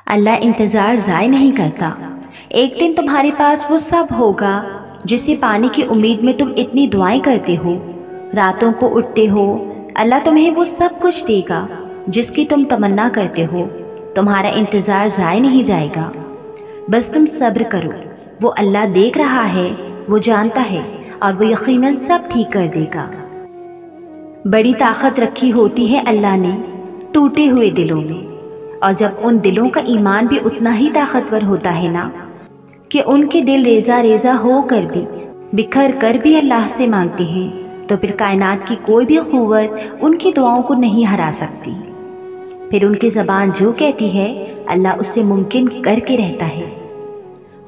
اللہ انتظار ضائع نہیں کرتا۔ ایک دن تمہارے پاس وہ سب ہوگا جسے پانے کی امید میں تم اتنی دعائیں کرتے ہو، راتوں کو اٹھتے ہو۔ اللہ تمہیں وہ سب کچھ دے گا جس کی تم تمنا کرتے ہو۔ تمہارا انتظار ضائع نہیں جائے گا، بس تم صبر کرو۔ وہ اللہ دیکھ رہا ہے، وہ جانتا ہے، اور وہ یقیناً سب ٹھیک کر دے گا۔ بڑی طاقت رکھی ہوتی ہے اللہ نے ٹوٹے ہوئے دلوں میں، اور جب ان دلوں کا ایمان بھی اتنا ہی طاقتور ہوتا ہے نا کہ ان کے دل ریزہ ریزہ ہو کر بھی بکھر کر بھی اللہ سے مانگتے ہیں، تو پھر کائنات کی کوئی بھی قوت ان کی دعاؤں کو نہیں ہرا سکتی۔ پھر ان کی زبان جو کہتی ہے اللہ اسے ممکن کر کے رہتا ہے۔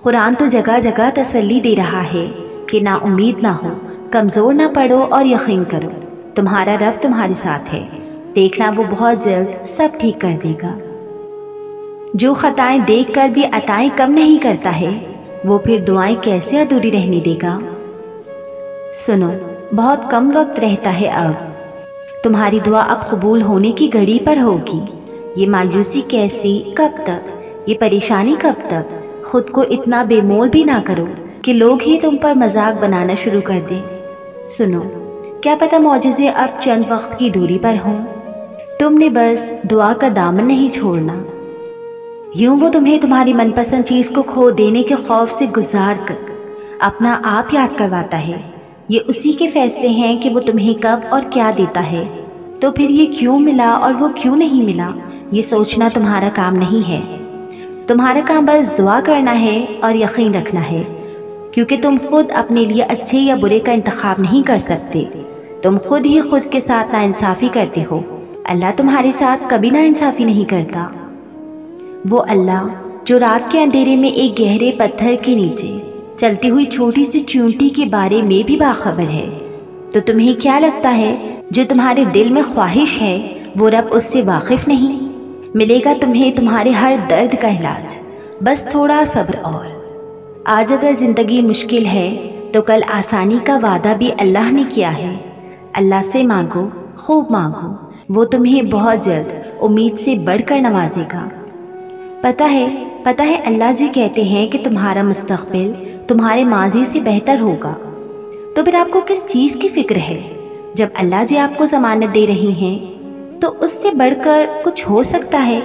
قرآن تو جگہ جگہ تسلی دے رہا ہے کہ نا امید نہ ہو، کمزور نہ پڑو اور یقین کرو، تمہارا رب تمہارے ساتھ ہے، دیکھنا وہ بہت جلد سب ٹھیک کر دے گا۔ جو خطائیں دیکھ کر بھی عطائیں کم نہیں کرتا ہے، وہ پھر دعائیں کیسے ادھوری رہنے دے گا؟ سنو، بہت کم وقت رہتا ہے اب، تمہاری دعا اب قبول ہونے کی گھڑی پر ہوگی۔ یہ مایوسی کیسی، کب تک؟ یہ پریشانی کب تک؟ خود کو اتنا بے مول بھی نہ کرو کہ لوگ ہی تم پر مذاق بنانا شروع کر دیں۔ سنو، کیا پتہ معجزے اب چند وقت کی دوری پر ہوں، تم نے بس دعا کا دامن نہیں چھوڑنا۔ یوں وہ تمہیں تمہاری من پسند چیز کو کھو دینے کے خوف سے گزار کر اپنا آپ یاد کرواتا ہے۔ یہ اسی کے فیصلے ہیں کہ وہ تمہیں کب اور کیا دیتا ہے، تو پھر یہ کیوں ملا اور وہ کیوں نہیں ملا، یہ سوچنا تمہارا کام نہیں ہے۔ تمہارا کام بس دعا کرنا ہے اور یقین رکھنا ہے، کیونکہ تم خود اپنے لیے اچھے یا برے کا انتخاب نہیں کر سکتے، تم خود ہی خود کے ساتھ ناانصافی کرتے ہو۔ اللہ تمہارے ساتھ کبھی ناانصافی نہیں کرتا۔ وہ اللہ جو رات کے اندھیرے میں ایک گہرے پتھر کے نیچے چلتی ہوئی چھوٹی سی چیونٹی کے بارے میں بھی باخبر ہے، تو تمہیں کیا لگتا ہے جو تمہارے دل میں خواہش ہے وہ رب اس سے واقف نہیں؟ ملے گا تمہیں تمہارے ہر درد کا علاج، بس تھوڑا صبر اور۔ آج اگر زندگی مشکل ہے تو کل آسانی کا وعدہ بھی اللہ نے کیا ہے۔ اللہ سے مانگو، خوب مانگو، وہ تمہیں بہت جلد امید سے بڑھ کر نوازے گا۔ پتہ ہے اللہ جی کہتے ہیں کہ تمہارا مستقبل تمہارے ماضی سے بہتر ہوگا، تو پھر آپ کو کس چیز کی فکر ہے؟ جب اللہ جی آپ کو ضمانت دے رہی ہیں تو اس سے بڑھ کر کچھ ہو سکتا ہے؟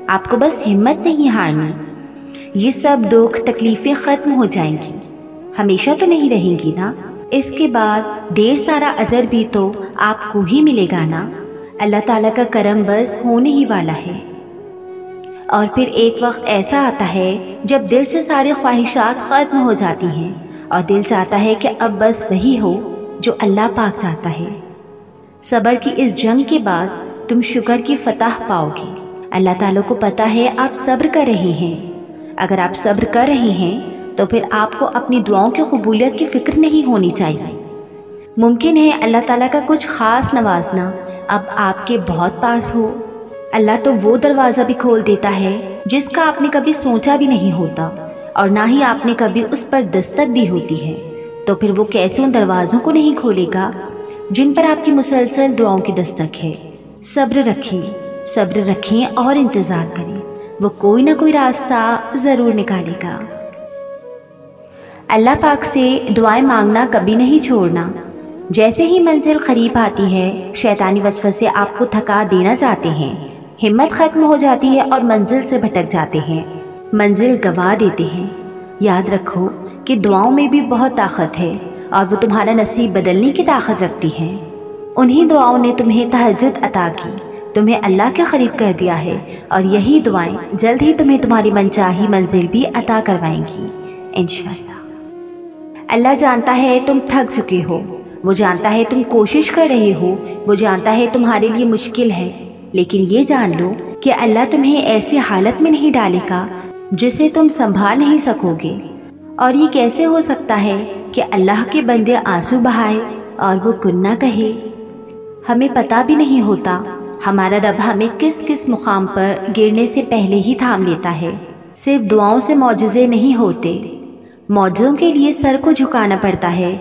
آپ کو بس ہمت نہیں ہارنی۔ یہ سب دکھ تکلیفیں ختم ہو جائیں گی، ہمیشہ تو نہیں رہیں گی نا، اس کے بعد ڈھیر سارا اجر بھی تو آپ کو ہی ملے گا نا۔ اللہ تعالیٰ کا کرم بس ہونے ہی والا ہے۔ اور پھر ایک وقت ایسا آتا ہے جب دل سے ساری خواہشات ختم ہو جاتی ہیں اور دل چاہتا ہے کہ اب بس وہی ہو جو اللہ پاک چاہتا ہے۔ صبر کی اس جنگ کے بعد تم شکر کی فتح پاؤ گے۔ اللہ تعالیٰ کو پتہ ہے آپ صبر کر رہے ہیں۔ اگر آپ صبر کر رہے ہیں تو پھر آپ کو اپنی دعاؤں کی قبولیت کی فکر نہیں ہونی چاہیے۔ ممکن ہے اللہ تعالیٰ کا کچھ خاص نوازنا اب آپ کے بہت پاس ہو۔ اللہ تو وہ دروازہ بھی کھول دیتا ہے جس کا آپ نے کبھی سوچا بھی نہیں ہوتا، اور نہ ہی آپ نے کبھی اس پر دستک دی ہوتی ہے، تو پھر وہ کیسے ان دروازوں کو نہیں کھولے گا جن پر آپ کی مسلسل دعاؤں کی دستک ہے۔ صبر رکھیں اور انتظار کریں، وہ کوئی نہ کوئی راستہ ضرور نکالے گا۔ اللہ پاک سے دعائیں مانگنا کبھی نہیں چھوڑنا۔ جیسے ہی منزل قریب آتی ہے، شیطانی وسوسے آپ کو تھکا دینا چاہتے ہیں، ہمت ختم ہو جاتی ہے اور منزل سے بھٹک جاتے ہیں، منزل گوا دیتے ہیں۔ یاد رکھو کہ دعاؤں میں بھی بہت طاقت ہے، اور وہ تمہارا نصیب بدلنے کی طاقت رکھتی ہیں۔ انہی دعاؤں نے تمہیں تہجد عطا کی، تمہیں اللہ کے قریب کر دیا ہے، اور یہی دعائیں جلد ہی تمہیں تمہاری منچاہی منزل بھی عطا کروائیں گی انشاءاللہ۔ اللہ جانتا ہے تم تھک چکے ہو، وہ جانتا ہے تم کوشش کر رہے ہو، وہ جانتا ہے تمہارے لیے مشکل ہے، لیکن یہ جان لو کہ اللہ تمہیں ایسی حالت میں نہیں ڈالے گا جسے تم سنبھال نہیں سکو گے۔ اور یہ کیسے ہو سکتا ہے کہ اللہ کے بندے آنسو بہائے اور وہ کن نہ کہے؟ ہمیں پتہ بھی نہیں ہوتا ہمارا رب ہمیں کس کس مقام پر گرنے سے پہلے ہی تھام لیتا ہے۔ صرف دعاؤں سے معجزے نہیں ہوتے، معجزوں کے لیے سر کو جھکانا پڑتا ہے۔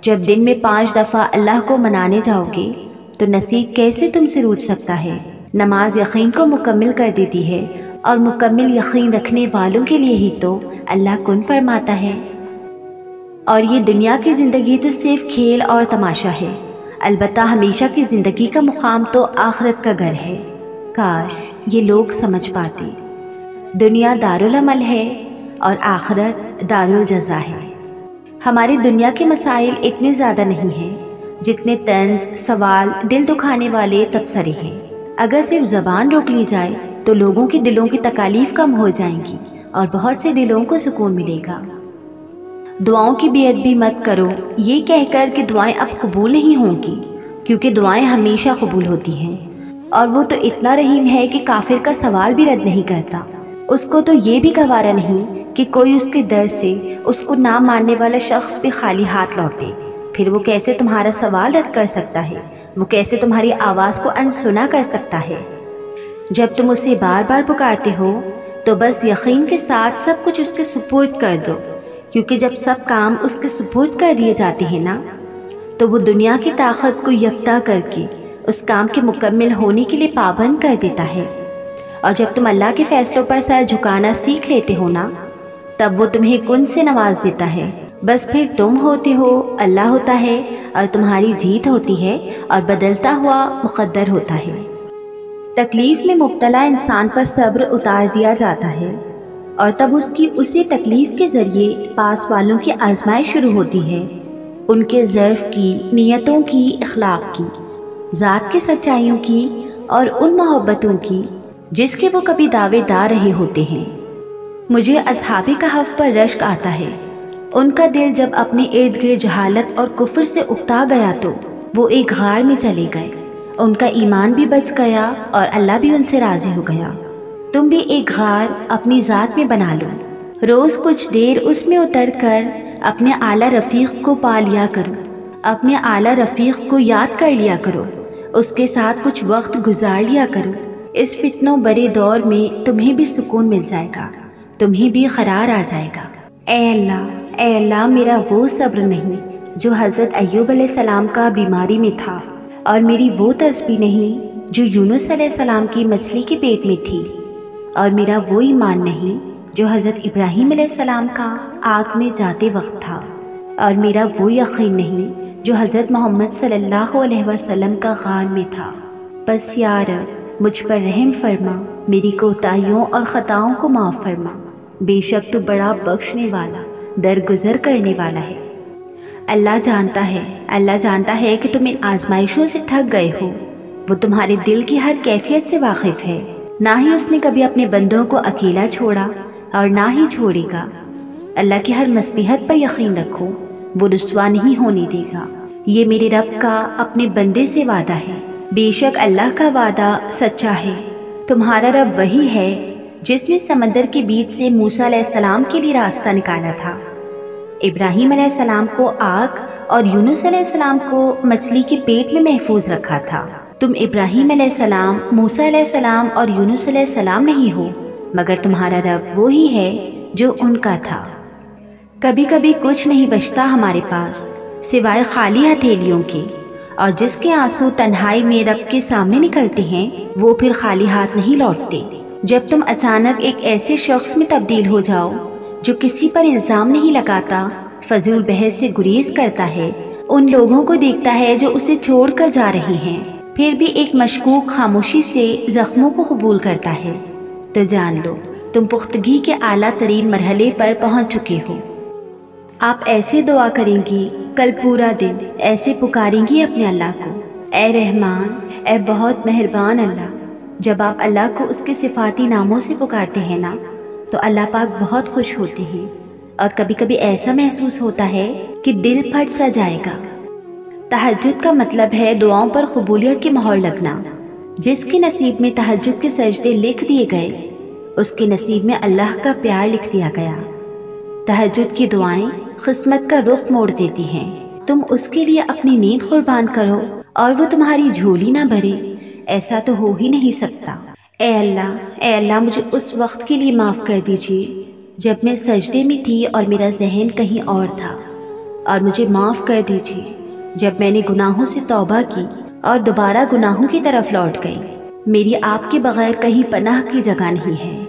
جب دن میں 5 دفعہ اللہ کو منانے جاؤ گے تو نصیب کیسے تم سے روٹھ سکتا ہے؟ نماز یقین کو مکمل کر دیتی ہے اور مکمل یقین رکھنے والوں کے لیے ہی تو اللہ کن فرماتا ہے۔ اور یہ دنیا کی زندگی تو صرف کھیل اور تماشا ہے، البتہ ہمیشہ کی زندگی کا مقام تو آخرت کا گھر ہے۔ کاش یہ لوگ سمجھ پاتے۔ دنیا دارالعمل ہے اور آخرت دارالجزا ہے۔ ہماری دنیا کے مسائل اتنے زیادہ نہیں ہیں جتنے طنز، سوال، دل دکھانے والے تبصرے ہیں۔ اگر صرف زبان روک لی جائے تو لوگوں کے دلوں کی تکالیف کم ہو جائیں گی اور بہت سے دلوں کو سکون ملے گا۔ دعاؤں کی بے ادبی مت کرو یہ کہہ کر کہ دعائیں اب قبول نہیں ہوں گی، کیونکہ دعائیں ہمیشہ قبول ہوتی ہیں، اور وہ تو اتنا رحیم ہے کہ کافر کا سوال بھی رد نہیں کرتا۔ اس کو تو یہ بھی گوارا نہیں کہ کوئی اس کے در سے اس کو نہ ماننے والا شخص بھی خالی ہاتھ لوٹے۔ پھر وہ کیسے تمہارا سوال رد کر سکتا ہے؟ وہ کیسے تمہاری آواز کو انسنا کر سکتا ہے؟ جب تم اسے بار بار پکارتے ہو تو بس یقین کے ساتھ سب کچھ اس کے سپرد کر دو، کیونکہ جب سب کام اس کے سپرد کر دیے جاتے ہیں نا، تو وہ دنیا کی طاقت کو یکتا کر کے اس کام کے مکمل ہونے کے لیے پابند کر دیتا ہے۔ اور جب تم اللہ کے فیصلوں پر سر جھکانا سیکھ لیتے ہو نا، تب وہ تمہیں کن سے نواز دیتا ہے۔ بس پھر تم ہوتے ہو، اللہ ہوتا ہے، اور تمہاری جیت ہوتی ہے اور بدلتا ہوا مقدر ہوتا ہے۔ تکلیف میں مبتلا انسان پر صبر اتار دیا جاتا ہے، اور تب اس کی اسی تکلیف کے ذریعے پاس والوں کی آزمائش شروع ہوتی ہے، ان کے ظرف کی، نیتوں کی، اخلاق کی، ذات کی سچائیوں کی، اور ان محبتوں کی جس کے وہ کبھی دعوے دار رہے ہوتے ہیں۔ مجھے اصحاب کہف پر رشک آتا ہے۔ ان کا دل جب اپنے ارد گرد جہالت اور کفر سے اکتا گیا تو وہ ایک غار میں چلے گئے، ان کا ایمان بھی بچ گیا اور اللہ بھی ان سے راضی ہو گیا۔ تم بھی ایک غار اپنی ذات میں بنا لو، روز کچھ دیر اس میں اتر کر اپنے اعلیٰ رفیق کو پا لیا کرو، اپنے اعلیٰ رفیق کو یاد کر لیا کرو، اس کے ساتھ کچھ وقت گزار لیا کرو۔ اس فتنوں برے دور میں تمہیں بھی سکون مل جائے گا، تمہیں بھی قرار آ جائے گا۔ اے اللہ میرا وہ صبر نہیں جو حضرت ایوب علیہ السلام کا بیماری میں تھا، اور میری وہ تسبیح نہیں جو یونس علیہ السلام کی مچھلی کے پیٹ میں تھی، اور میرا وہ ایمان نہیں جو حضرت ابراہیم علیہ السلام کا آگ میں جاتے وقت تھا، اور میرا وہ یقین نہیں جو حضرت محمد صلی اللہ علیہ وسلم کا غار میں تھا۔ بس یا رب مجھ پر رحم فرما، میری کوتاہیوں اور خطاؤں کو معاف فرما، بے شک تو بڑا بخشنے والا، درگزر کرنے والا ہے۔ اللہ جانتا ہے کہ تم ان آزمائشوں سے تھک گئے ہو، وہ تمہارے دل کی ہر کیفیت سے واقف ہے، نہ ہی اس نے کبھی اپنے بندوں کو اکیلا چھوڑا اور نہ ہی چھوڑے گا۔ اللہ کی ہر مصلحت پر یقین رکھو، وہ رسوا نہیں ہونے دے گا۔ یہ میرے رب کا اپنے بندے سے وعدہ ہے، بے شک اللہ کا وعدہ سچا ہے۔ تمہارا رب وہی ہے جس نے سمندر کے بیچ سے موسیٰ علیہ السلام کے لیے راستہ نکالا تھا، ابراہیم علیہ السلام کو آگ اور یونس علیہ السلام کو مچھلی کے پیٹ میں محفوظ رکھا تھا۔ تم ابراہیم علیہ السلام، موسیٰ علیہ السلام اور یونس علیہ السلام نہیں ہو، مگر تمہارا رب وہی ہے جو ان کا تھا۔ کبھی کبھی کچھ نہیں بچتا ہمارے پاس سوائے خالی ہتھیلیوں کے، اور جس کے آنسو تنہائی میں رب کے سامنے نکلتے ہیں وہ پھر خالی ہاتھ نہیں لوٹتے۔ جب تم اچانک ایک ایسے شخص میں تبدیل ہو جاؤ جو کسی پر الزام نہیں لگاتا، فضول بحث سے گریز کرتا ہے، ان لوگوں کو دیکھتا ہے جو اسے چھوڑ کر جا رہے ہیں، پھر بھی ایک مشکوک خاموشی سے زخموں کو قبول کرتا ہے، تو جان لو تم پختگی کے اعلیٰ ترین مرحلے پر پہنچ چکے ہو۔ آپ ایسے دعا کریں گی، کل پورا دن ایسے پکاریں گی اپنے اللہ کو، اے رحمان، اے بہت مہربان اللہ۔ جب آپ اللہ کو اس کے صفاتی ناموں سے پکارتے ہیں نا، تو اللہ پاک بہت خوش ہوتے ہیں، اور کبھی کبھی ایسا محسوس ہوتا ہے کہ دل پھٹ سا جائے گا۔ تہجد کا مطلب ہے دعاؤں پر قبولیت کی مہر لگنا۔ جس کے نصیب میں تہجد کے سجدے لکھ دیے گئے، اس کے نصیب میں اللہ کا پیار لکھ دیا گیا۔ تہجد کی دعائیں قسمت کا رخ موڑ دیتی ہیں۔ تم اس کے لیے اپنی نیند قربان کرو اور وہ تمہاری جھولی نہ بھرے، ایسا تو ہو ہی نہیں سکتا۔ اے اللہ مجھے اس وقت کے لیے معاف کر دیجیے جب میں سجدے میں تھی اور میرا ذہن کہیں اور تھا، اور مجھے معاف کر دیجیے جب میں نے گناہوں سے توبہ کی اور دوبارہ گناہوں کی طرف لوٹ گئی۔ میری آپ کے بغیر کہیں پناہ کی جگہ نہیں ہے۔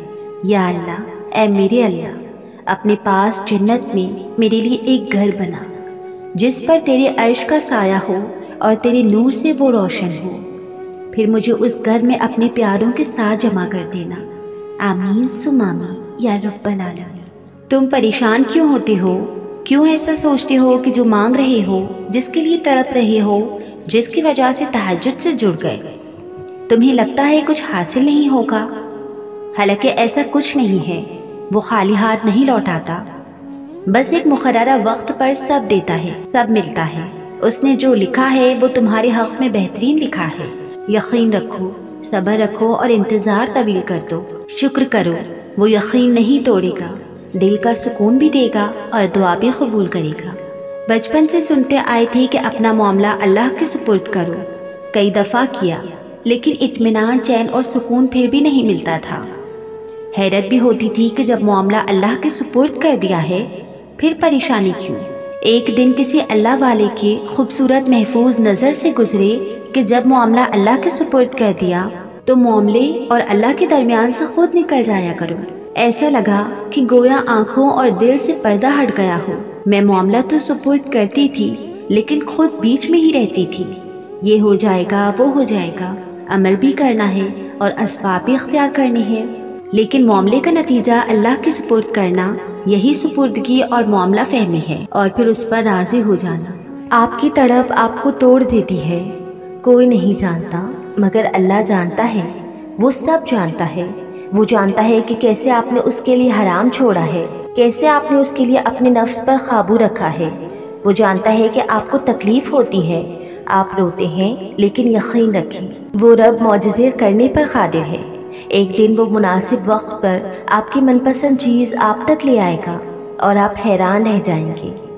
یا اللہ، اے میرے اللہ، اپنے پاس جنت میں میرے لیے ایک گھر بنا جس پر تیرے عرش کا سایہ ہو اور تیرے نور سے وہ روشن ہو، پھر مجھے اس گھر میں اپنے پیاروں کے ساتھ جمع کر دینا۔ آمین ثم آمین یا رب العالمین۔ تم پریشان کیوں ہوتے ہو؟ کیوں ایسا سوچتے ہو کہ جو مانگ رہے ہو، جس کے لیے تڑپ رہے ہو، جس کی وجہ سے تہجد سے جڑ گئے، تمہیں لگتا ہے کچھ حاصل نہیں ہوگا؟ حالانکہ ایسا کچھ نہیں ہے۔ وہ خالی ہاتھ نہیں لوٹاتا، بس ایک مقررہ وقت پر سب دیتا ہے، سب ملتا ہے۔ اس نے جو لکھا ہے وہ تمہارے حق میں بہترین لکھا ہے۔ یقین رکھو، صبر رکھو اور انتظار طویل کر دو، شکر کرو، وہ یقین نہیں توڑے گا، دل کا سکون بھی دے گا اور دعا بھی قبول کرے گا۔ بچپن سے سنتے آئے تھے کہ اپنا معاملہ اللہ کے سپرد کرو، کئی دفعہ کیا، لیکن اطمینان، چین اور سکون پھر بھی نہیں ملتا تھا۔ حیرت بھی ہوتی تھی کہ جب معاملہ اللہ کے سپرد کر دیا ہے پھر پریشانی کیوں؟ ایک دن کسی اللہ والے کے خوبصورت محفوظ نظر سے گزرے کہ جب معاملہ اللہ کے سپرد کر دیا تو معاملے اور اللہ کے درمیان سے خود نکل جایا کرو۔ ایسا لگا کہ گویا آنکھوں اور دل سے پردہ ہٹ گیا ہو۔ میں معاملہ تو سپرد کرتی تھی لیکن خود بیچ میں ہی رہتی تھی۔ یہ ہو جائے گا، وہ ہو جائے گا، عمل بھی کرنا ہے اور اسباب بھی اختیار کرنے ہیں، لیکن معاملے کا نتیجہ اللہ کے سپرد کرنا، یہی سپردگی اور معاملہ فہمی ہے، اور پھر اس پر راضی ہو جانا۔ آپ کی تڑپ آپ کو توڑ دیتی ہے۔ کوئی نہیں جانتا مگر اللہ جانتا ہے، وہ سب جانتا ہے۔ وہ جانتا ہے کہ کیسے آپ نے اس کے لیے حرام چھوڑا ہے، کیسے آپ نے اس کے لیے اپنے نفس پر قابو رکھا ہے۔ وہ جانتا ہے کہ آپ کو تکلیف ہوتی ہے، آپ روتے ہیں، لیکن یقین رکھیں وہ رب معجزے کرنے پر قادر ہے۔ ایک دن وہ مناسب وقت پر آپ کی من پسند چیز آپ تک لے آئے گا اور آپ حیران رہ جائیں گے۔